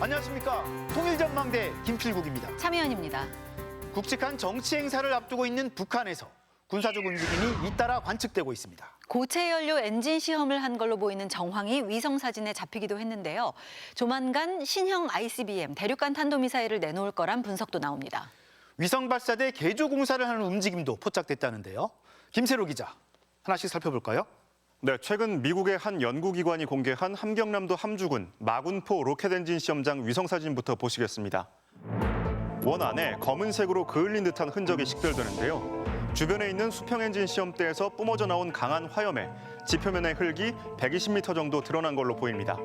안녕하십니까. 통일전망대 김필국입니다. 참여연입니다. 굵직한 정치 행사를 앞두고 있는 북한에서 군사적 움직임이 잇따라 관측되고 있습니다. 고체 연료 엔진 시험을 한 걸로 보이는 정황이 위성 사진에 잡히기도 했는데요. 조만간 신형 ICBM 대륙간 탄도미사일을 내놓을 거란 분석도 나옵니다. 위성 발사대 개조 공사를 하는 움직임도 포착됐다는데요. 김세로 기자, 하나씩 살펴볼까요? 네, 최근 미국의 한 연구기관이 공개한 함경남도 함주군 마군포 로켓 엔진 시험장 위성 사진부터 보시겠습니다. 원 안에 검은색으로 그을린 듯한 흔적이 식별되는데요. 주변에 있는 수평 엔진 시험대에서 뿜어져 나온 강한 화염에 지표면의 흙이 120m 정도 드러난 걸로 보입니다.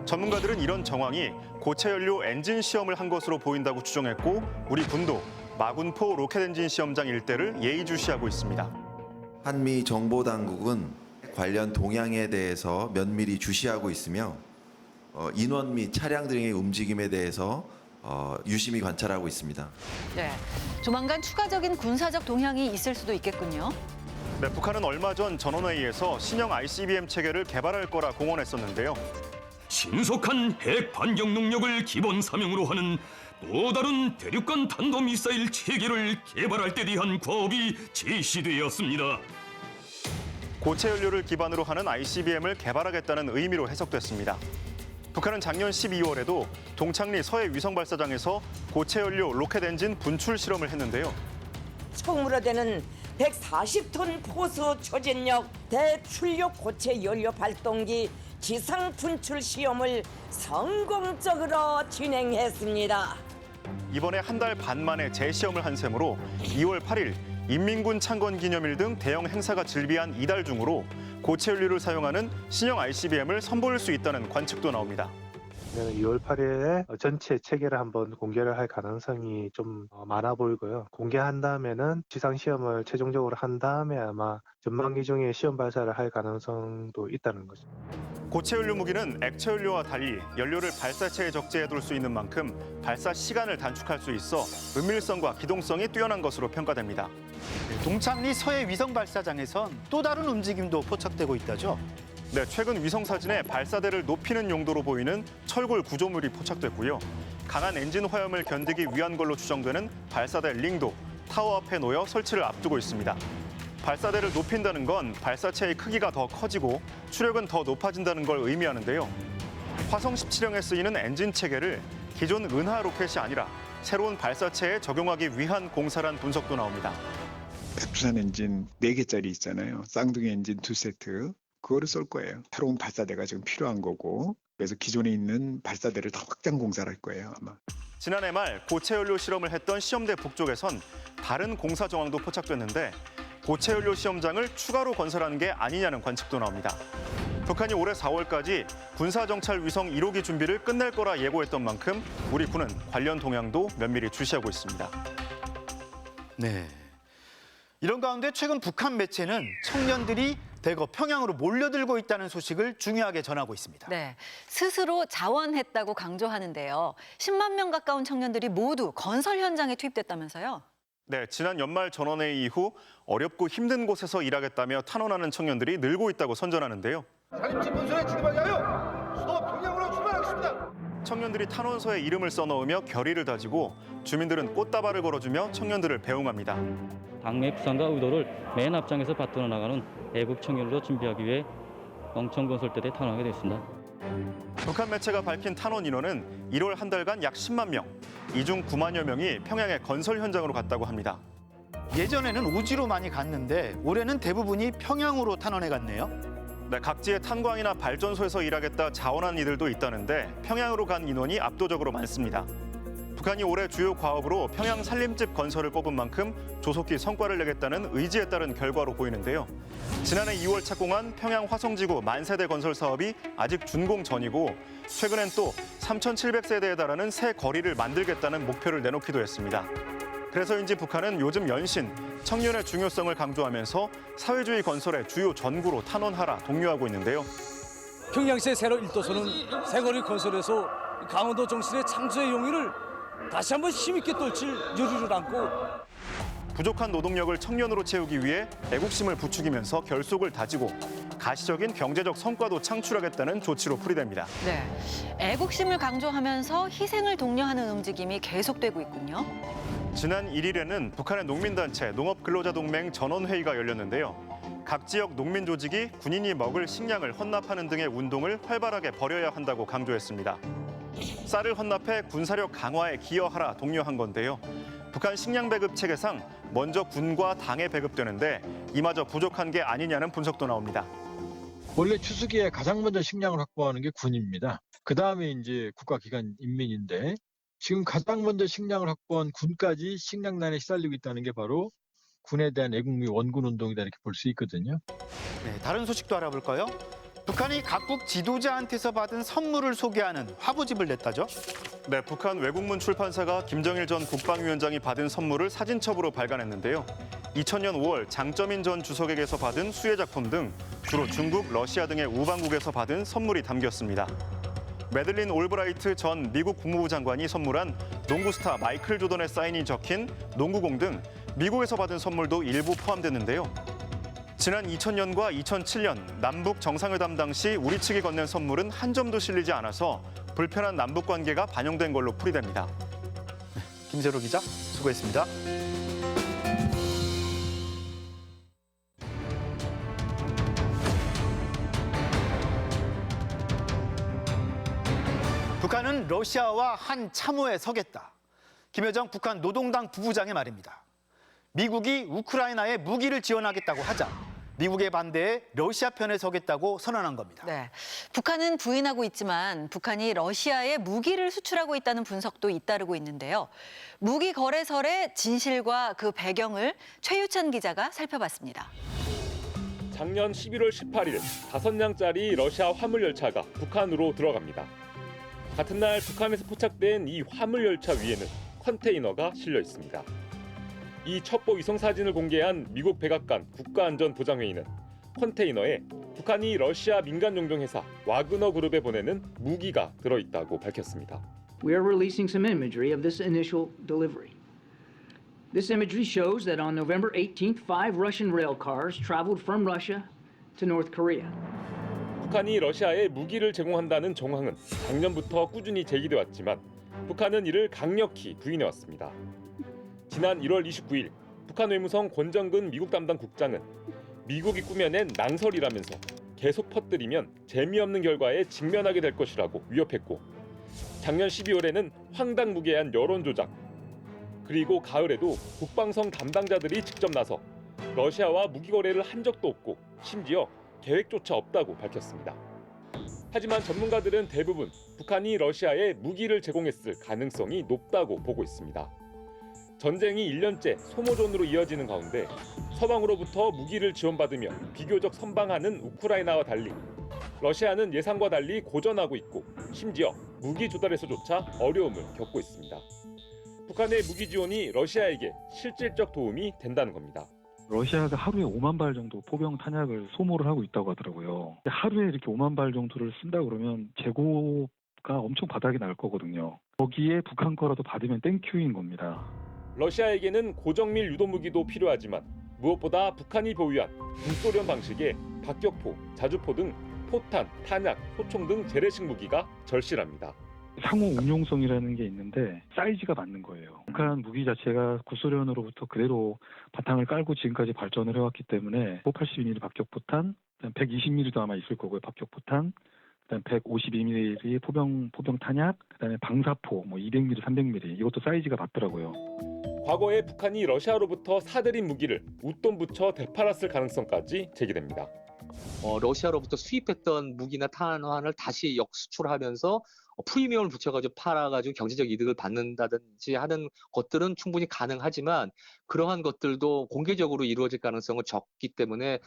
전문가들은 이런 정황이 고체 연료 엔진 시험을 한 것으로 보인다고 추정했고, 우리 군도 마군포 로켓 엔진 시험장 일대를 예의주시하고 있습니다. 한미 정보당국은 관련 동향에 대해서 면밀히 주시하고 있으며 인원 및 차량 등의 움직임에 대해서 유심히 관찰하고 있습니다. 네, 조만간 추가적인 군사적 동향이 있을 수도 있겠군요. 네, 북한은 얼마 전 전원회의에서 신형 ICBM 체계를 개발할 거라 공언했었는데요. 신속한 핵 반격 능력을 기본 사명으로 하는 또 다른 대륙간 탄도미사일 체계를 개발할 때 대한 과업이 제시되었습니다. 고체 연료를 기반으로 하는 ICBM을 개발하겠다는 의미로 해석됐습니다. 북한은 작년 12월에도 동창리 서해 위성 발사장에서 고체 연료 로켓 엔진 분출 실험을 했는데요. 처음으로 되는 140톤 포수 초진력 대출력 고체 연료 발동기 지상 분출 시험을 성공적으로 진행했습니다. 이번에 한 달 반 만에 재시험을 한 셈으로 2월 8일 인민군 창건 기념일 등 대형 행사가 즐비한 이달 중으로 고체 연료를 사용하는 신형 ICBM을 선보일 수 있다는 관측도 나옵니다. 2월 8일에 전체 체계를 한번 공개를 할 가능성이 좀 많아 보이고요. 공개한 다음에는 지상 시험을 최종적으로 한 다음에 아마 전반기 중에 시험 발사를 할 가능성도 있다는 거죠. 고체 연료 무기는 액체 연료와 달리 연료를 발사체에 적재해둘 수 있는 만큼 발사 시간을 단축할 수 있어 은밀성과 기동성이 뛰어난 것으로 평가됩니다. 동창리 서해 위성 발사장에선 또 다른 움직임도 포착되고 있다죠. 네, 최근 위성 사진에 발사대를 높이는 용도로 보이는 철골 구조물이 포착됐고요. 강한 엔진 화염을 견디기 위한 걸로 추정되는 발사대 링도 타워 앞에 놓여 설치를 앞두고 있습니다. 발사대를 높인다는 건 발사체의 크기가 더 커지고 추력은 더 높아진다는 걸 의미하는데요. 화성 17형에 쓰이는 엔진 체계를 기존 은하 로켓이 아니라 새로운 발사체에 적용하기 위한 공사란 분석도 나옵니다. F-산 엔진 4개짜리 있잖아요. 쌍둥이 엔진 2세트. 그거를 쏠 거예요. 새로운 발사대가 지금 필요한 거고, 그래서 기존에 있는 발사대를 더 확장 공사를 할 거예요, 아마. 지난해 말 고체 연료 실험을 했던 시험대 북쪽에선 다른 공사 정황도 포착됐는데 고체 연료 시험장을 추가로 건설하는 게 아니냐는 관측도 나옵니다. 북한이 올해 4월까지 군사정찰 위성 1호기 준비를 끝낼 거라 예고했던 만큼 우리 군은 관련 동향도 면밀히 주시하고 있습니다. 네. 이런 가운데 최근 북한 매체는 청년들이 대거 평양으로 몰려들고 있다는 소식을 중요하게 전하고 있습니다. 네, 스스로 자원했다고 강조하는데요. 10만 명 가까운 청년들이 모두 건설 현장에 투입됐다면서요? 네, 지난 연말 전원회의 이후 어렵고 힘든 곳에서 일하겠다며 탄원하는 청년들이 늘고 있다고 선전하는데요. 자립지 분선에 출입하기 하여 수도 평양으로 출발하겠습니다. 청년들이 탄원서에 이름을 써넣으며 결의를 다지고 주민들은 꽃다발을 걸어주며 청년들을 배웅합니다. 당내 부상과 의도를 맨 앞장에서 받들어 나가는 애국 청년으로 준비하기 위해 영천건설대에 탄원하게 됐습니다. 북한 매체가 밝힌 탄원 인원은 1월 한 달간 약 10만 명, 이 중 9만여 명이 평양의 건설 현장으로 갔다고 합니다. 예전에는 오지로 많이 갔는데 올해는 대부분이 평양으로 탄원해 갔네요. 네, 각지의 탄광이나 발전소에서 일하겠다 자원한 이들도 있다는데 평양으로 간 인원이 압도적으로 많습니다. 북한이 올해 주요 과업으로 평양 살림집 건설을 꼽은 만큼 조속히 성과를 내겠다는 의지에 따른 결과로 보이는데요. 지난해 2월 착공한 평양 화성지구 만세대 건설 사업이 아직 준공 전이고 최근엔 또 3,700세대에 달하는 새 거리를 만들겠다는 목표를 내놓기도 했습니다. 그래서인지 북한은 요즘 연신 청년의 중요성을 강조하면서 사회주의 건설의 주요 전구로 탄원하라 독려하고 있는데요. 평양시의 새로 1도선은 새거리 건설에서 강원도 정신의 창조의 용의를 다시 한번 힘있게 떨칠 요리를 안고 부족한 노동력을 청년으로 채우기 위해 애국심을 부추기면서 결속을 다지고 가시적인 경제적 성과도 창출하겠다는 조치로 풀이됩니다. 네, 애국심을 강조하면서 희생을 독려하는 움직임이 계속되고 있군요. 지난 1일에는 북한의 농민단체 농업근로자동맹 전원회의가 열렸는데요. 각 지역 농민 조직이 군인이 먹을 식량을 헌납하는 등의 운동을 활발하게 벌여야 한다고 강조했습니다. 쌀을 헌납해 군사력 강화에 기여하라 독려한 건데요. 북한 식량 배급 체계상 먼저 군과 당에 배급되는데 이마저 부족한 게 아니냐는 분석도 나옵니다. 원래 추수기에 가장 먼저 식량을 확보하는 게 군입니다. 그 다음에 이제 국가기관 인민인데 지금 가장 먼저 식량을 확보한 군까지 식량난에 시달리고 있다는 게 바로 군에 대한 애국미 원군 운동이다 이렇게 볼 수 있거든요. 네, 다른 소식도 알아볼까요? 북한이 각국 지도자한테서 받은 선물을 소개하는 화보집을 냈다죠? 네, 북한 외국문 출판사가 김정일 전 국방위원장이 받은 선물을 사진첩으로 발간했는데요. 2000년 5월 장쩌민 전 주석에게서 받은 수혜 작품 등 주로 중국, 러시아 등의 우방국에서 받은 선물이 담겼습니다. 매들린 올브라이트 전 미국 국무부 장관이 선물한 농구 스타 마이클 조던의 사인이 적힌 농구공 등 미국에서 받은 선물도 일부 포함됐는데요. 지난 2000년과 2007년 남북 정상회담 당시 우리 측이 건넨 선물은 한 점도 실리지 않아서 불편한 남북 관계가 반영된 걸로 풀이됩니다. 김세로 기자, 수고했습니다. 북한은 러시아와 한 참호에 서겠다. 김여정 북한 노동당 부부장의 말입니다. 미국이 우크라이나에 무기를 지원하겠다고 하자 미국의 반대에 러시아 편에 서겠다고 선언한 겁니다. 네, 북한은 부인하고 있지만 북한이 러시아에 무기를 수출하고 있다는 분석도 잇따르고 있는데요. 무기 거래설의 진실과 그 배경을 최유찬 기자가 살펴봤습니다. 작년 11월 18일 5량짜리 러시아 화물열차가 북한으로 들어갑니다. 같은 날 북한에서 포착된 이 화물열차 위에는 컨테이너가 실려 있습니다. 이 첩보 위성 사진을 공개한 미국 백악관 국가안전보장회의는 컨테이너에 북한이 러시아 민간용병회사 와그너 그룹에 보내는 무기가 들어있다고 밝혔습니다. We are releasing some imagery of this initial delivery. This imagery shows that on November 18th, 5 Russian rail cars traveled from Russia to North Korea. 북한이 러시아에 무기를 제공한다는 정황은 작년부터 꾸준히 제기돼 왔지만 북한은 이를 강력히 부인해 왔습니다. 지난 1월 29일 북한 외무성 권정근 미국 담당 국장은 미국이 꾸며낸 낭설이라면서 계속 퍼뜨리면 재미없는 결과에 직면하게 될 것이라고 위협했고 작년 12월에는 황당무계한 여론 조작 그리고 가을에도 국방성 담당자들이 직접 나서 러시아와 무기 거래를 한 적도 없고 심지어 계획조차 없다고 밝혔습니다. 하지만 전문가들은 대부분 북한이 러시아에 무기를 제공했을 가능성이 높다고 보고 있습니다. 전쟁이 1년째 소모전으로 이어지는 가운데 서방으로부터 무기를 지원받으며 비교적 선방하는 우크라이나와 달리 러시아는 예상과 달리 고전하고 있고 심지어 무기 조달에서조차 어려움을 겪고 있습니다. 북한의 무기 지원이 러시아에게 실질적 도움이 된다는 겁니다. 러시아가 하루에 5만 발 정도 포병 탄약을 소모를 하고 있다고 하더라고요. 하루에 이렇게 5만 발 정도를 쓴다 그러면 재고가 엄청 바닥이 날 거거든요. 거기에 북한 거라도 받으면 땡큐인 겁니다. 러시아에게는 고정밀 유도무기도 필요하지만 무엇보다 북한이 보유한 북소련 방식의 박격포, 자주포 등 포탄, 탄약, 소총 등 재래식 무기가 절실합니다. 상호 운용성이라는 게 있는데 사이즈가 맞는 거예요. 북한 무기 자체가 구소련으로부터 그대로 바탕을 깔고 지금까지 발전을 해왔기 때문에 82mm 박격포탄, 120mm도 아마 있을 거고요. 박격포탄, 그다음 152mm 포병 탄약, 그다음에 방사포 200mm, 300mm 이것도 사이즈가 맞더라고요. 과거에 북한이 러시아로부터 사들인 무기를 웃돈 붙여 되팔았을 가능성까지 제기됩니다. 러시아로부터 수입했던 무기나 탄환을 다시 역수출하면서 프리미엄을 붙여가지고 팔아가지고 경제적 이득을 받는다든지 하는 것들은 충분히 가능하지만 그러한 것들도 공개적으로 이루어질 가능성은 적기 때문에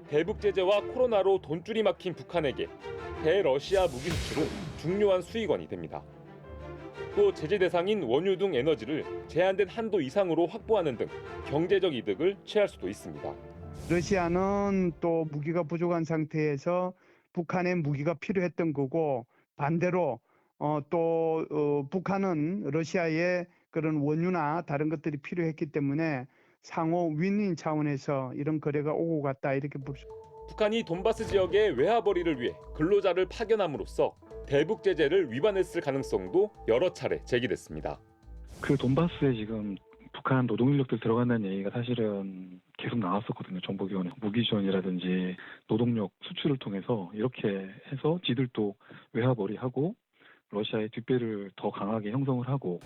대북 제재와 코로나로 돈줄이 막힌 북한에게 대러시아 무기 수출은 중요한 수익원이 됩니다. 또 제재 대상인 원유 등 에너지를 제한된 한도 이상으로 확보하는 등 경제적 이득을 취할 수도 있습니다. 러시아는 또 무기가 부족한 상태에서 북한에 무기가 필요했던 거고 반대로 북한은 러시아에 그런 원유나 다른 것들이 필요했기 때문에 상호 윈윈 차원에서 이런 거래가 오고 갔다 이렇게 볼 수. 북한이 돈바스 지역의 외화벌이를 위해 근로자를 파견함으로써 대북 제재를 위반했을 가능성도 여러 차례 제기됐습니다. 그 돈바스에 지금 북한 노동인력들 들어간다는 얘기가 사실은 계속 나왔었거든요. 정보기관에 무기 지원이라든지 노동력 수출을 통해서 이렇게 해서 지들도 외화벌이하고 러시아의 뒷배를 더 강하게 형성을 하고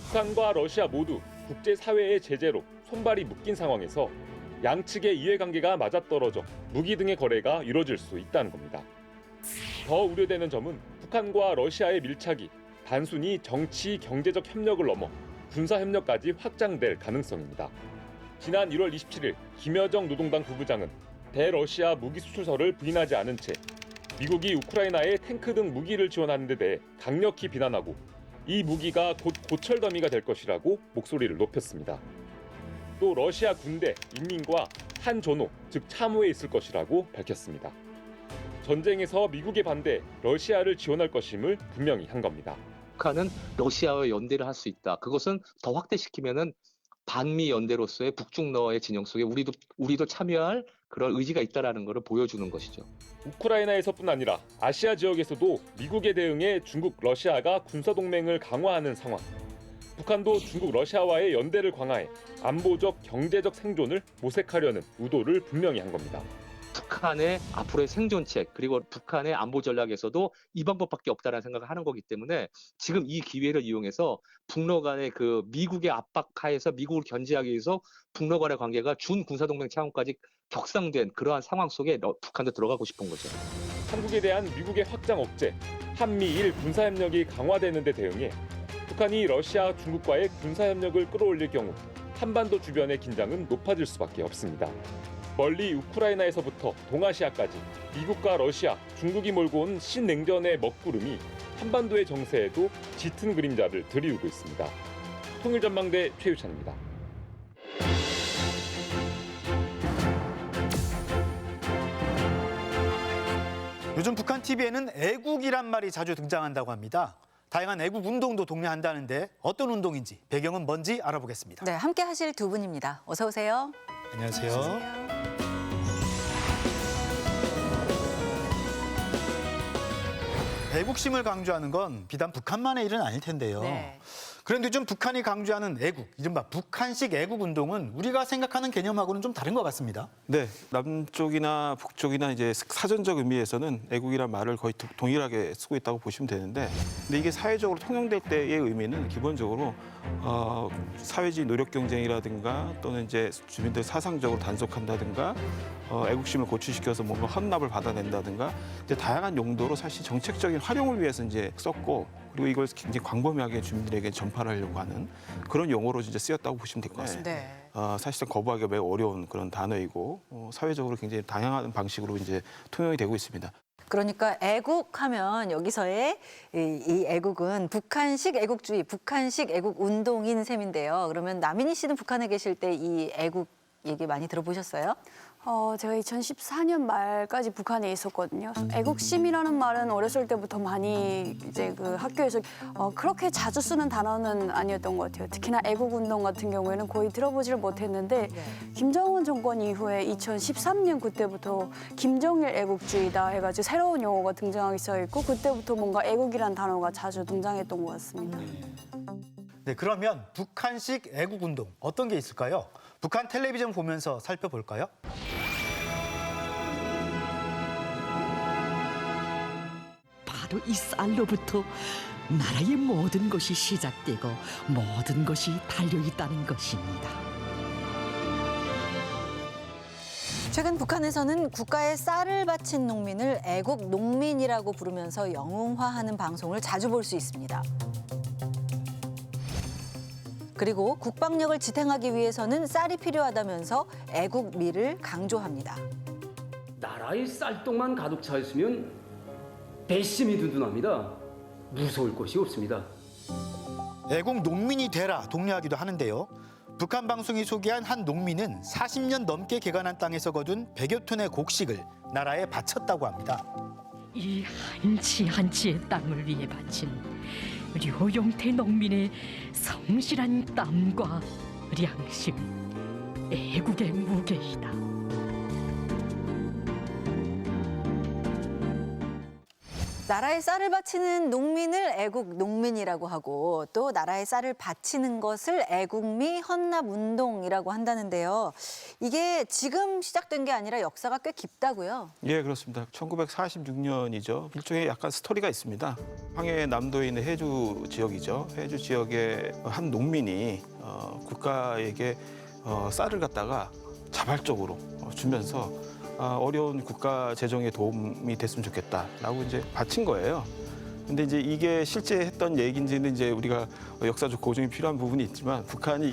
북한과 러시아 모두 국제사회의 제재로 손발이 묶인 상황에서 양측의 이해관계가 맞아떨어져 무기 등의 거래가 이뤄질 수 있다는 겁니다. 더 우려되는 점은 북한과 러시아의 밀착이 단순히 정치, 경제적 협력을 넘어 군사협력까지 확장될 가능성입니다. 지난 1월 27일 김여정 노동당 부부장은 대러시아 무기 수출설을 부인하지 않은 채 미국이 우크라이나에 탱크 등 무기를 지원하는 데 대해 강력히 비난하고 이 무기가 곧 고철 더미가 될 것이라고 목소리를 높였습니다. 또 러시아 군대, 인민과 한전호, 즉 참호에 있을 것이라고 밝혔습니다. 전쟁에서 미국에 반대 러시아를 지원할 것임을 분명히 한 겁니다. 북한은 러시아와 연대를 할 수 있다. 그것은 더 확대시키면은 반미 연대로서의 북중러의 진영 속에 우리도 참여할 그런 의지가 있다라는 것을 보여주는 것이죠. 우크라이나에서뿐 아니라 아시아 지역에서도 미국에 대응해 중국, 러시아가 군사동맹을 강화하는 상황. 북한도 중국, 러시아와의 연대를 강화해 안보적, 경제적 생존을 모색하려는 의도를 분명히 한 겁니다. 북한의 앞으로의 생존책 그리고 북한의 안보 전략에서도 이 방법밖에 없다라는 생각을 하는 거기 때문에 지금 이 기회를 이용해서 북러 간의 그 미국의 압박하에서 미국을 견제하기 위해서 북러 간의 관계가 준 군사동맹 차원까지 격상된 그러한 상황 속에 북한도 들어가고 싶은 거죠. 한국에 대한 미국의 확장 억제, 한미일 군사협력이 강화되는 데 대응해 북한이 러시아, 중국과의 군사협력을 끌어올릴 경우 한반도 주변의 긴장은 높아질 수밖에 없습니다. 멀리 우크라이나에서부터 동아시아까지 미국과 러시아, 중국이 몰고 온 신냉전의 먹구름이 한반도의 정세에도 짙은 그림자를 들이우고 있습니다. 통일전망대 최유찬입니다. 요즘 북한 TV에는 애국이란 말이 자주 등장한다고 합니다. 다양한 애국 운동도 독려한다는데 어떤 운동인지 배경은 뭔지 알아보겠습니다. 네, 함께 하실 두 분입니다. 어서 오세요. 안녕하세요. 애국심을 강조하는 건 비단 북한만의 일은 아닐 텐데요. 네. 그런데 요즘 북한이 강조하는 애국, 이른바 북한식 애국 운동은 우리가 생각하는 개념하고는 좀 다른 것 같습니다. 네, 남쪽이나 북쪽이나 이제 사전적 의미에서는 애국이란 말을 거의 동일하게 쓰고 있다고 보시면 되는데, 근데 이게 사회적으로 통용될 때의 의미는 기본적으로 사회주의 노력 경쟁이라든가 또는 이제 주민들 사상적으로 단속한다든가 애국심을 고취시켜서 뭔가 헌납을 받아낸다든가 이제 다양한 용도로 사실 정책적인 활용을 위해서 이제 썼고, 그리고 이걸 굉장히 광범위하게 주민들에게 전파를 하려고 하는 그런 용어로 이제 쓰였다고 보시면 될 것 같습니다. 네. 사실상 거부하기가 매우 어려운 그런 단어이고 사회적으로 굉장히 다양한 방식으로 이제 통용이 되고 있습니다. 그러니까 애국하면 여기서의 이 애국은 북한식 애국주의, 북한식 애국 운동인 셈인데요. 그러면 남인희 씨는 북한에 계실 때 이 애국 얘기 많이 들어보셨어요? 제가 2014년 말까지 북한에 있었거든요. 애국심이라는 말은 어렸을 때부터 많이 이제 그 학교에서 그렇게 자주 쓰는 단어는 아니었던 것 같아요. 특히나 애국운동 같은 경우에는 거의 들어보지를 못했는데 김정은 정권 이후에 2013년 그때부터 김정일 애국주의다 해가지고 새로운 용어가 등장하기 시작했고 그때부터 뭔가 애국이라는 단어가 자주 등장했던 것 같습니다. 네, 그러면 북한식 애국 운동 어떤 게 있을까요? 북한 텔레비전 보면서 살펴볼까요? 바로 이 쌀로부터 나라의 모든 것이 시작되고 모든 것이 달려있다는 것입니다. 최근 북한에서는 국가에 쌀을 바친 농민을 애국 농민이라고 부르면서 영웅화하는 방송을 자주 볼 수 있습니다. 그리고 국방력을 지탱하기 위해서는 쌀이 필요하다면서 애국미를 강조합니다. 나라의 쌀떡만 가득 차 있으면 배심이 든든합니다. 무서울 것이 없습니다. 애국 농민이 되라 독려하기도 하는데요. 북한 방송이 소개한 한 농민은 40년 넘게 개간한 땅에서 거둔 100여 톤의 곡식을 나라에 바쳤다고 합니다. 이 한 치 의 땅을 위해 바친 류용태 농민의 성실한 땀과 양심, 애국의 무게이다. 나라에 쌀을 바치는 농민을 애국 농민이라고 하고 또 나라에 쌀을 바치는 것을 애국미 헌납운동이라고 한다는데요. 이게 지금 시작된 게 아니라 역사가 꽤 깊다고요? 예, 그렇습니다. 1946년이죠. 일종의 약간 스토리가 있습니다. 황해 남도에 있는 해주 지역이죠. 해주 지역의 한 농민이 국가에게 쌀을 갖다가 자발적으로 주면서 어려운 국가 재정에 도움이 됐으면 좋겠다라고 이제 바친 거예요. 근데 이제 이게 실제 했던 얘기인지는 이제 우리가 역사적 고증이 필요한 부분이 있지만 북한이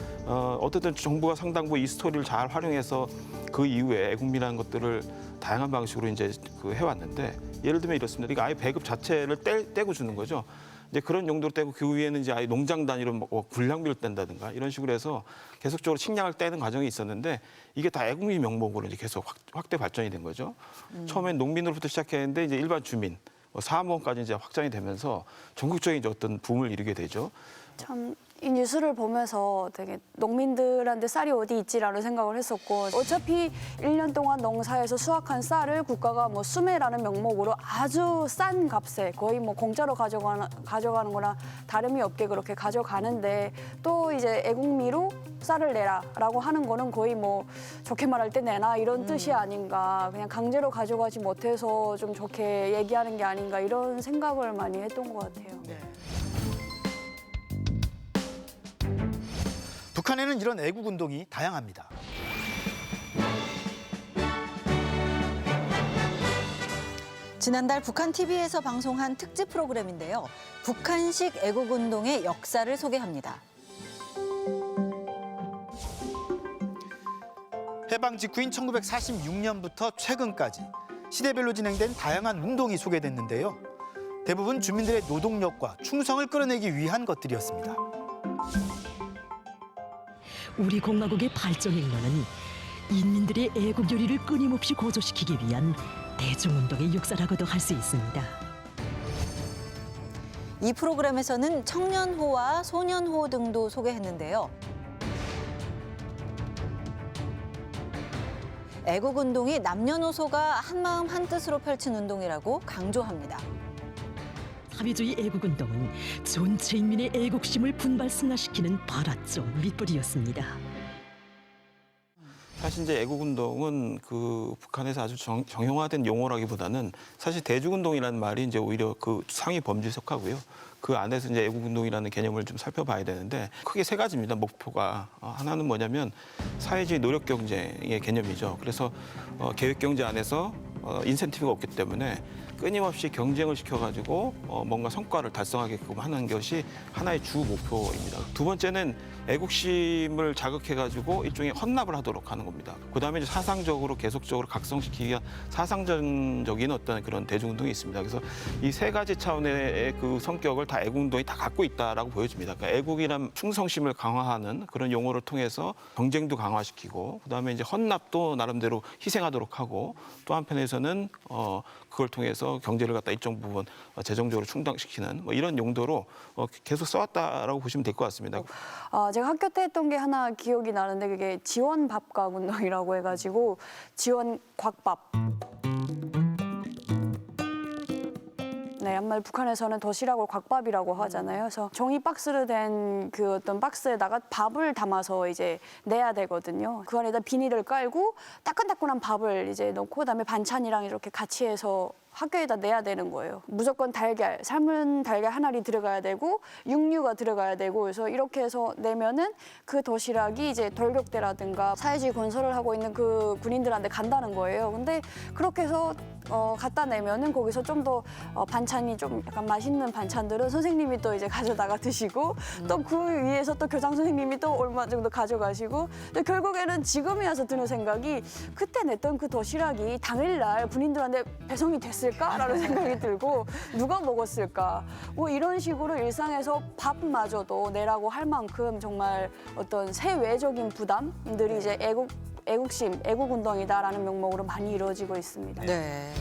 어쨌든 정부가 상당부 이 스토리를 잘 활용해서 그 이후에 애국미라는 것들을 다양한 방식으로 이제 해왔는데 예를 들면 이렇습니다. 이거 아예 배급 자체를 떼고 주는 거죠. 이제 그런 용도로 떼고 그 위에는 이제 아예 농장 단위로 군량비를 뗀다든가 이런 식으로 해서 계속적으로 식량을 떼는 과정이 있었는데 이게 다 애국미 명목으로 이제 계속 확대 발전이 된 거죠. 처음엔 농민으로부터 시작했는데 이제 일반 주민, 사무원까지 이제 확장이 되면서 전국적인 이제 어떤 붐을 이루게 되죠. 참 이 뉴스를 보면서 되게 농민들한테 쌀이 어디 있지라는 생각을 했었고 어차피 1년 동안 농사에서 수확한 쌀을 국가가 뭐 수매라는 명목으로 아주 싼 값에 거의 뭐 공짜로 가져가는 거나 다름이 없게 그렇게 가져가는데 또 이제 애국미로 쌀을 내라라고 하는 거는 거의 뭐 좋게 말할 때 내놔 이런 뜻이 아닌가 그냥 강제로 가져가지 못해서 좀 좋게 얘기하는 게 아닌가 이런 생각을 많이 했던 것 같아요. 네. 북한에는 이런 애국 운동이 다양합니다. 지난달 북한 TV에서 방송한 특집 프로그램인데요. 북한식 애국 운동의 역사를 소개합니다. 해방 직후인 1946년부터 최근까지 시대별로 진행된 다양한 운동이 소개됐는데요. 대부분 주민들의 노동력과 충성을 끌어내기 위한 것들이었습니다. 우리 공화국의 발전 일로는 인민들의 애국 요리를 끊임없이 고조시키기 위한 대중운동의 역사라고도 할 수 있습니다. 이 프로그램에서는 청년호와 소년호 등도 소개했는데요. 애국 운동이 남녀노소가 한마음 한뜻으로 펼친 운동이라고 강조합니다. 사회주의 애국운동은 전체 인민의 애국심을 분발승화시키는 발화점 밑거리였습니다. 사실 이제 애국운동은 그 북한에서 아주 정형화된 용어라기보다는 사실 대중운동이라는 말이 이제 오히려 그 상위 범주에 속하고요. 그 안에서 이제 애국운동이라는 개념을 좀 살펴봐야 되는데 크게 세 가지입니다. 목표가 하나는 뭐냐면 사회주의 노력 경쟁의 개념이죠. 그래서 계획 경제 안에서 인센티브가 없기 때문에 끊임없이 경쟁을 시켜가지고 뭔가 성과를 달성하게끔 하는 것이 하나의 주 목표입니다. 두 번째는 애국심을 자극해가지고 일종의 헌납을 하도록 하는 겁니다. 그다음에 이제 사상적으로 계속적으로 각성시키기 위한 사상적인 어떤 그런 대중운동이 있습니다. 그래서 이 세 가지 차원의 그 성격을 다 애국운동이 다 갖고 있다라고 보여집니다. 그러니까 애국이란 충성심을 강화하는 그런 용어를 통해서 경쟁도 강화시키고 그다음에 이제 헌납도 나름대로 희생하도록 하고 또 한편에서는 그걸 통해서 경제를 갖다 일정 부분 재정적으로 충당시키는 뭐 이런 용도로 계속 써왔다라고 보시면 될 것 같습니다. 제가 학교 때 했던 게 하나 기억이 나는데 그게 지원 밥각 운동이라고 해가지고 지원 곽밥. 네, 한말 북한에서는 도시락을 곽밥이라고 하잖아요. 그래서 종이 박스로 된 그 어떤 박스에다가 밥을 담아서 이제 내야 되거든요. 그 안에다 비닐을 깔고 따끈따끈한 밥을 이제 넣고 그다음에 반찬이랑 이렇게 같이 해서 학교에다 내야 되는 거예요. 무조건 달걀, 삶은 달걀 한 알이 들어가야 되고 육류가 들어가야 되고 그래서 이렇게 해서 내면은 그 도시락이 이제 돌격대라든가 사회주의 건설을 하고 있는 그 군인들한테 간다는 거예요. 근데 그렇게 해서 갖다 내면은 거기서 좀 더 반찬이 좀 약간 맛있는 반찬들은 선생님이 또 이제 가져다가 드시고 또 그 위에서 또 교장 선생님이 또 얼마 정도 가져가시고 근데 결국에는 지금에 와서 드는 생각이 그때 냈던 그 도시락이 당일날 군인들한테 배송이 됐을까라는 생각이 들고 누가 먹었을까 뭐 이런 식으로 일상에서 밥마저도 내라고 할 만큼 정말 어떤 세외적인 부담들이 이제 애국심, 애국운동이다라는 명목으로 많이 이루어지고 있습니다. 네.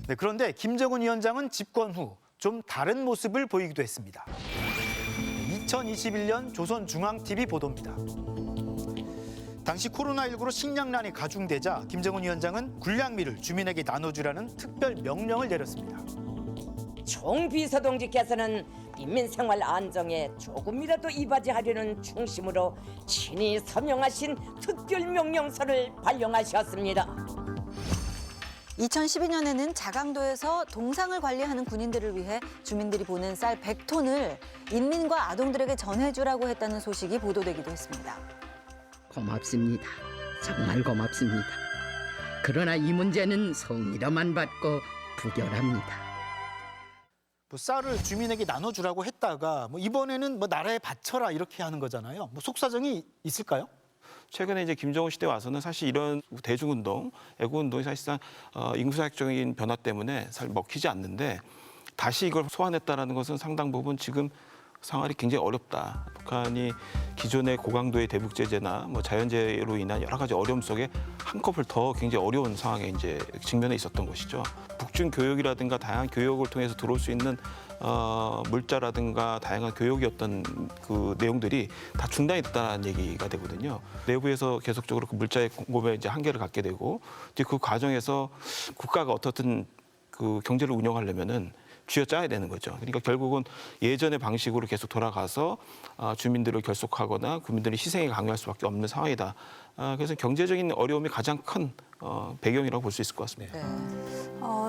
네, 그런데 김정은 위원장은 집권 후 좀 다른 모습을 보이기도 했습니다. 2021년 조선중앙TV 보도입니다. 당시 코로나19로 식량난이 가중되자 김정은 위원장은 군량미를 주민에게 나눠주라는 특별 명령을 내렸습니다. 총비서동지께서는 인민 생활 안정에 조금이라도 이바지하려는 중심으로 친히 서명하신 특별 명령서를 발령하셨습니다. 2012년에는 자강도에서 동상을 관리하는 군인들을 위해 주민들이 보낸 쌀 100톤을 인민과 아동들에게 전해주라고 했다는 소식이 보도되기도 했습니다. 고맙습니다. 정말 고맙습니다. 그러나 이 문제는 성의로만 받고 부결합니다. 쌀을 주민에게 나눠주라고 했다가 이번에는 나라에 바쳐라 이렇게 하는 거잖아요. 속사정이 있을까요? 최근에 이제 김정은 시대 와서는 사실 이런 대중운동, 애국운동이 사실상 인구사회적인 변화 때문에 잘 먹히지 않는데 다시 이걸 소환했다는 것은 상당 부분 지금 생활이 굉장히 어렵다. 북한이 기존의 고강도의 대북 제재나 자연재해로 인한 여러 가지 어려움 속에 한꺼풀 더 굉장히 어려운 상황에 이제 직면해 있었던 것이죠. 북중 교육이라든가 다양한 교육을 통해서 들어올 수 있는 물자라든가 다양한 교육의 어떤 그 내용들이 다 중단이 됐다는 얘기가 되거든요. 내부에서 계속적으로 그 물자의 공급에 이제 한계를 갖게 되고 이제 그 과정에서 국가가 어떻든 그 경제를 운영하려면은 쥐어짜야 되는 거죠. 그러니까 결국은 예전의 방식으로 계속 돌아가서 주민들을 결속하거나 국민들의 희생에 강요할 수밖에 없는 상황이다. 그래서 경제적인 어려움이 가장 큰 배경이라고 볼 수 있을 것 같습니다.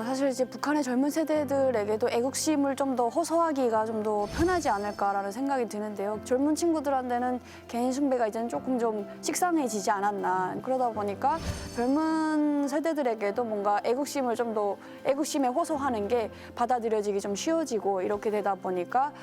사실 이제 북한의 젊은 세대들에게도 애국심을 좀 더 호소하기가 좀 더 편하지 않을까라는 생각이 드는데요. 젊은 친구들한테는 개인 숭배가 이제는 조금 좀 식상해지지 않았나. 그러다 보니까 젊은 세대들에게도 뭔가 애국심을 좀 더 애국심에 호소하는 게 받아들여지기 좀 쉬워지고 이렇게 되다 보니까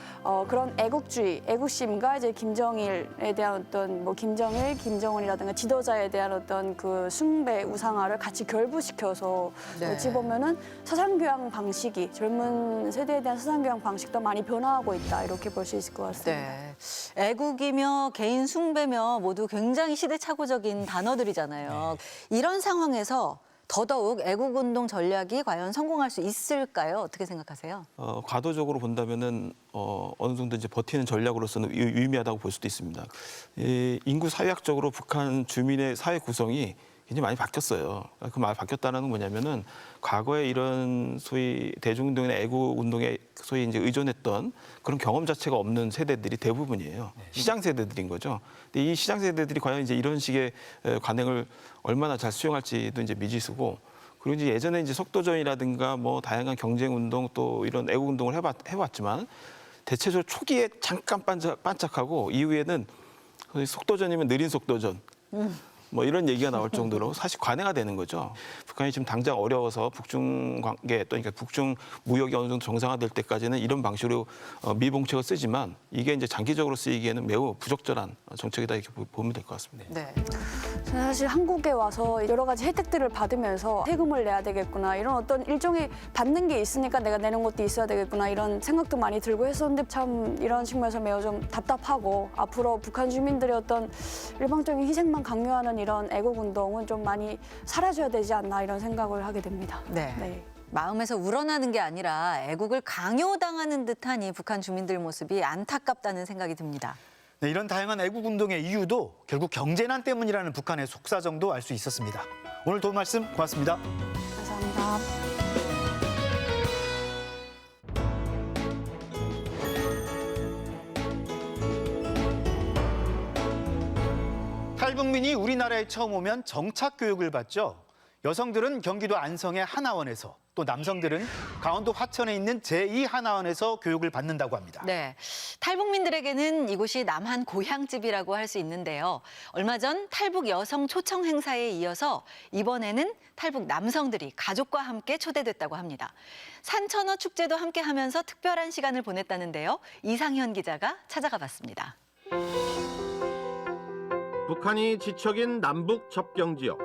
그런 애국주의, 애국심과 이제 김정일에 대한 어떤 김정일, 김정은이라든가 지도자에 대한 어떤 그 숭배, 우상화를 같이 결부시켜서 어찌 보면은 사상교양 방식이 젊은 세대에 대한 사상교양 방식도 많이 변화하고 있다 이렇게 볼 수 있을 것 같습니다. 네. 애국이며 개인 숭배며 모두 굉장히 시대착오적인 단어들이잖아요. 이런 상황에서 더더욱 애국운동 전략이 과연 성공할 수 있을까요? 어떻게 생각하세요? 과도적으로 본다면은 어느 정도 이제 버티는 전략으로서는 유의미하다고 볼 수도 있습니다. 인구 사회학적으로 북한 주민의 사회 구성이 굉장히 많이 바뀌었어요. 그 많이 바뀌었다는 건 뭐냐면은 과거에 이런 소위 대중운동이나 애국운동에 소위 이제 의존했던 그런 경험 자체가 없는 세대들이 대부분이에요. 시장 세대들인 거죠. 근데 이 시장 세대들이 과연 이제 이런 식의 관행을 얼마나 잘 수용할지도 이제 미지수고, 그리고 이제 예전에 이제 속도전이라든가 다양한 경쟁운동 또 이런 애국운동을 해봤지만 대체적으로 초기에 잠깐 반짝하고 이후에는 속도전이면 느린 속도전. 이런 얘기가 나올 정도로 사실 관해가 되는 거죠. 북한이 지금 당장 어려워서 북중 관계 또 그러니까 북중 무역이 어느 정도 정상화될 때까지는 이런 방식으로 미봉책을 쓰지만 이게 이제 장기적으로 쓰이기에는 매우 부적절한 정책이다 이렇게 보면 될 것 같습니다. 네. 사실 한국에 와서 여러 가지 혜택들을 받으면서 세금을 내야 되겠구나 이런 어떤 일종의 받는 게 있으니까 내가 내는 것도 있어야 되겠구나 이런 생각도 많이 들고 했었는데 참 이런 측면에서 매우 좀 답답하고 앞으로 북한 주민들의 어떤 일방적인 희생만 강요하는 이런 애국운동은 좀 많이 사라져야 되지 않나 이런 생각을 하게 됩니다. 네. 마음에서 우러나는 게 아니라 애국을 강요당하는 듯한 이 북한 주민들 모습이 안타깝다는 생각이 듭니다. 네, 이런 다양한 애국운동의 이유도 결국 경제난 때문이라는 북한의 속사정도 알 수 있었습니다. 오늘 도움 말씀 고맙습니다. 감사합니다. 탈북민이 우리나라에 처음 오면 정착 교육을 받죠. 여성들은 경기도 안성의 하나원에서, 또 남성들은 강원도 화천에 있는 제2하나원에서 교육을 받는다고 합니다. 네, 탈북민들에게는 이곳이 남한 고향집이라고 할 수 있는데요. 얼마 전 탈북 여성 초청 행사에 이어서 이번에는 탈북 남성들이 가족과 함께 초대됐다고 합니다. 산천어 축제도 함께 하면서 특별한 시간을 보냈다는데요. 이상현 기자가 찾아가 봤습니다. 북한이 지척인 남북 접경 지역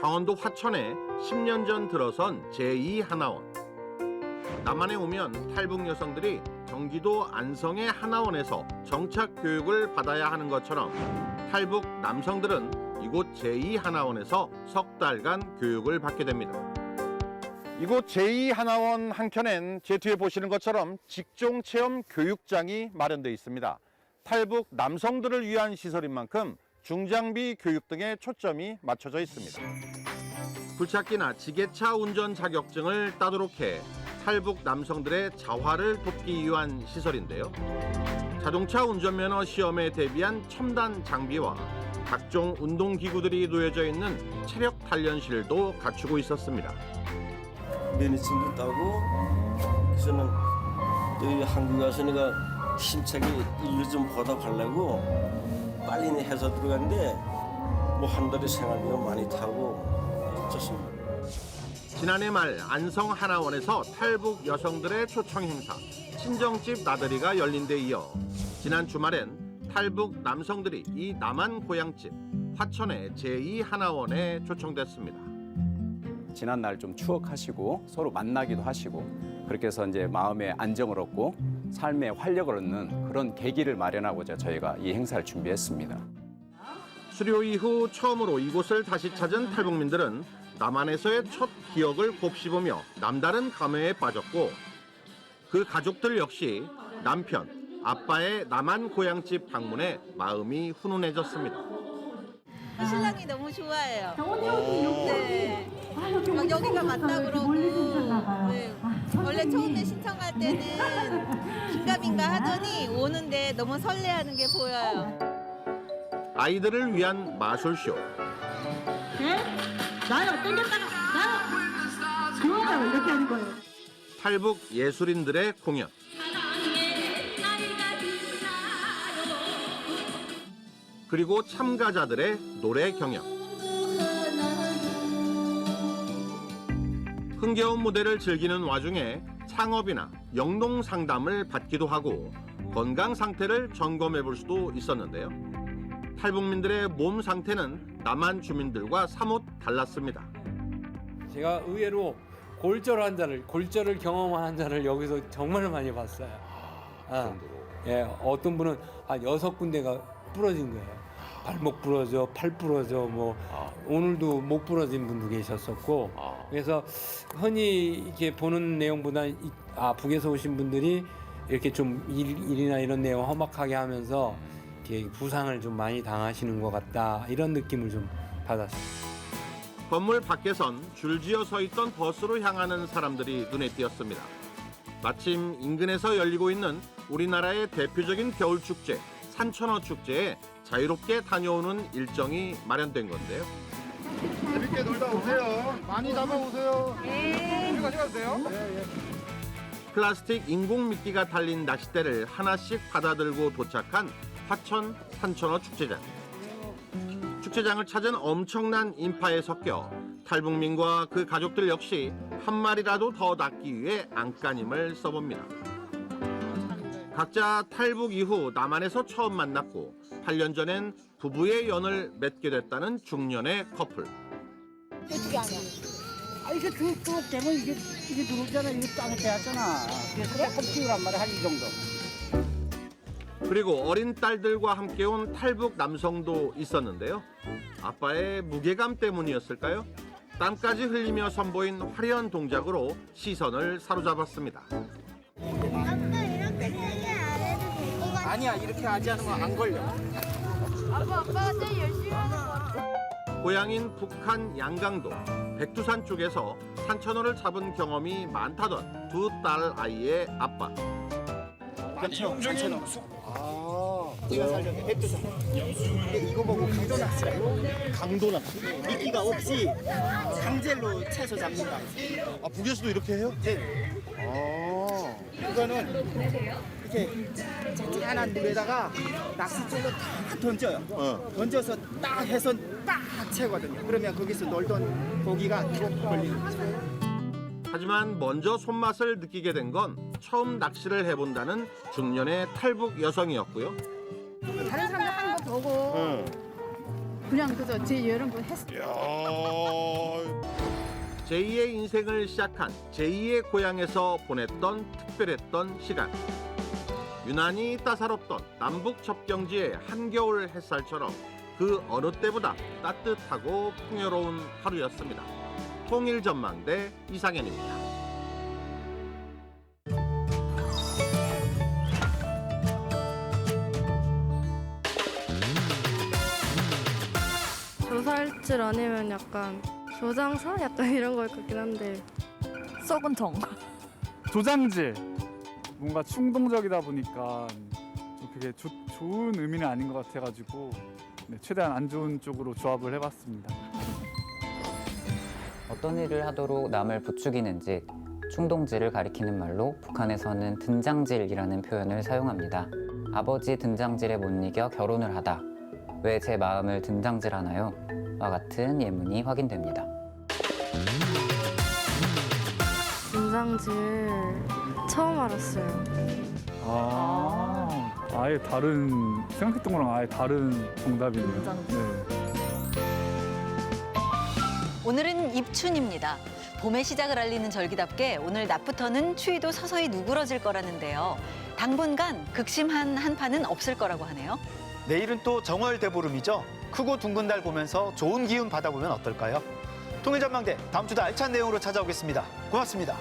강원도 화천에 10년 전 들어선 제2하나원. 남한에 오면 탈북 여성들이 경기도 안성의 하나원에서 정착 교육을 받아야 하는 것처럼 탈북 남성들은 이곳 제2하나원에서 석 달간 교육을 받게 됩니다. 이곳 제2하나원 한켠엔 제 뒤에 보시는 것처럼 직종체험 교육장이 마련되어 있습니다. 탈북 남성들을 위한 시설인 만큼 중장비 교육 등에 초점이 맞춰져 있습니다. 굴착기나 지게차 운전 자격증을 따도록 해 탈북 남성들의 자활을 돕기 위한 시설인데요. 자동차 운전면허 시험에 대비한 첨단 장비와 각종 운동기구들이 놓여져 있는 체력 단련실도 갖추고 있었습니다. 면허증도 따고 그래서는 여기 한국에 와서 내가 힘차게 일을 좀 보다 가려고 빨리 해서 들어갔는데 뭐 한 달에 생활비가 많이 타고 좋습니다. 지난해 말 안성 하나원에서 탈북 여성들의 초청 행사 친정집 나들이가 열린 데 이어 지난 주말엔 탈북 남성들이 이 남한 고향집 화천의 제2하나원에 초청됐습니다. 지난 날 좀 추억하시고 서로 만나기도 하시고 그렇게 해서 이제 마음의 안정을 얻고 삶의 활력을 얻는 그런 계기를 마련하고자 저희가 이 행사를 준비했습니다. 수료 이후 처음으로 이곳을 다시 찾은 탈북민들은 남한에서의 첫 기억을 곱씹으며 남다른 감회에 빠졌고 그 가족들 역시 남편, 아빠의 남한 고향집 방문에 마음이 훈훈해졌습니다. 신랑이 너무 좋아해요. 네. 막 여기가 맞다 그러고 네. 원래 처음에 신청할 때는 긴가민가 하더니 오는데 너무 설레하는 게 보여요. 아이들을 위한 마술쇼. 나요, 땡겼다가 나요. 그거가 이렇게 하는 거예요. 탈북 예술인들의 공연. 그리고 참가자들의 노래 경연. 흥겨운 무대를 즐기는 와중에 창업이나 영농 상담을 받기도 하고 건강 상태를 점검해 볼 수도 있었는데요. 탈북민들의 몸 상태는 남한 주민들과 사뭇 달랐습니다. 제가 의외로 골절을 경험한 환자를 여기서 정말 많이 봤어요. 예, 어떤 분은 한 6군데가 부러진 거예요. 발목 부러져, 팔 부러져, 뭐 오늘도 목 부러진 분도 계셨었고, 그래서 흔히 이렇게 보는 내용보다 북에서 오신 분들이 이렇게 좀 일이나 이런 내용 험악하게 하면서 이렇게 부상을 좀 많이 당하시는 것 같다, 이런 느낌을 좀 받았습니다. 건물 밖에선 줄지어 서 있던 버스로 향하는 사람들이 눈에 띄었습니다. 마침 인근에서 열리고 있는 우리나라의 대표적인 겨울 축제, 산천어 축제에 자유롭게 다녀오는 일정이 마련된 건데요. 재밌게 놀다 오세요. 많이 잡아오세요. 네. 가져가도 돼요? 네. 플라스틱 인공 미끼가 달린 낚싯대를 하나씩 받아들고 도착한 화천 산천어 축제장. 축제장을 찾은 엄청난 인파에 섞여 탈북민과 그 가족들 역시 한 마리라도 더 낚기 위해 안간힘을 써봅니다. 각자 탈북 이후 남한에서 처음 만났고 8년 전엔 부부의 연을 맺게 됐다는 중년의 커플. 어떻게 하냐? 이게 쭉 되면 이게 들어오잖아. 이게 땅에 대었잖아. 그래서 조금 키우란 말이야, 한 이 정도. 그리고 어린 딸들과 함께 온 탈북 남성도 있었는데요. 아빠의 무게감 때문이었을까요? 땀까지 흘리며 선보인 화려한 동작으로 시선을 사로잡았습니다. 아니야, 이렇게 하지 않으면 안 걸려. 아빠가 제일 열심히 하는 것 같아. 고향인 북한 양강도 백두산 쪽에서 산천어를 잡은 경험이 많다던 두 딸 아이의 아빠. 산천어. 이거 살려면 백두산. 이거 보고 강도 낚시. 미끼가 없이 강젤로 채서 잡는다. 북에서도 이렇게 해요? 네. 이거는 이렇게 짠짠한 물에다가 낚싯줄로 딱 던져요. 던져서 딱 해서 딱 채거든요. 그러면 거기서 놀던 고기가 쭉 걸리는 거죠. 하지만 먼저 손맛을 느끼게 된 건 처음 낚시를 해본다는 중년의 탈북 여성이었고요. 다른 사람들 하는 거 보고 그냥 그저 제 이런 거 했어요. 제2의 인생을 시작한 제2의 고향에서 보냈던 특별했던 시간. 유난히 따사롭던 남북 접경지의 한겨울 햇살처럼 그 어느 때보다 따뜻하고 풍요로운 하루였습니다. 통일전망대 이상현입니다. 사실 아니면 약간 조장사? 약간 이런 걸 같긴 한데. 썩은 정. 조장질. 뭔가 충동적이다 보니까 좀 그게 좋은 의미는 아닌 것 같아가지고 네, 최대한 안 좋은 쪽으로 조합을 해봤습니다. 어떤 일을 하도록 남을 부추기는 짓, 충동질을 가리키는 말로 북한에서는 등장질이라는 표현을 사용합니다. 아버지 등장질에 못 이겨 결혼을 하다. 왜 제 마음을 등장질하나요? 와 같은 예문이 확인됩니다. 등장질 처음 알았어요. 아예 다른 생각했던 거랑 아예 다른 정답이네요. 네. 오늘은 입춘입니다. 봄의 시작을 알리는 절기답게 오늘 낮부터는 추위도 서서히 누그러질 거라는데요. 당분간 극심한 한파는 없을 거라고 하네요. 내일은 또 정월대보름이죠. 크고 둥근 달 보면서 좋은 기운 받아보면 어떨까요? 통일전망대 다음 주도 알찬 내용으로 찾아오겠습니다. 고맙습니다.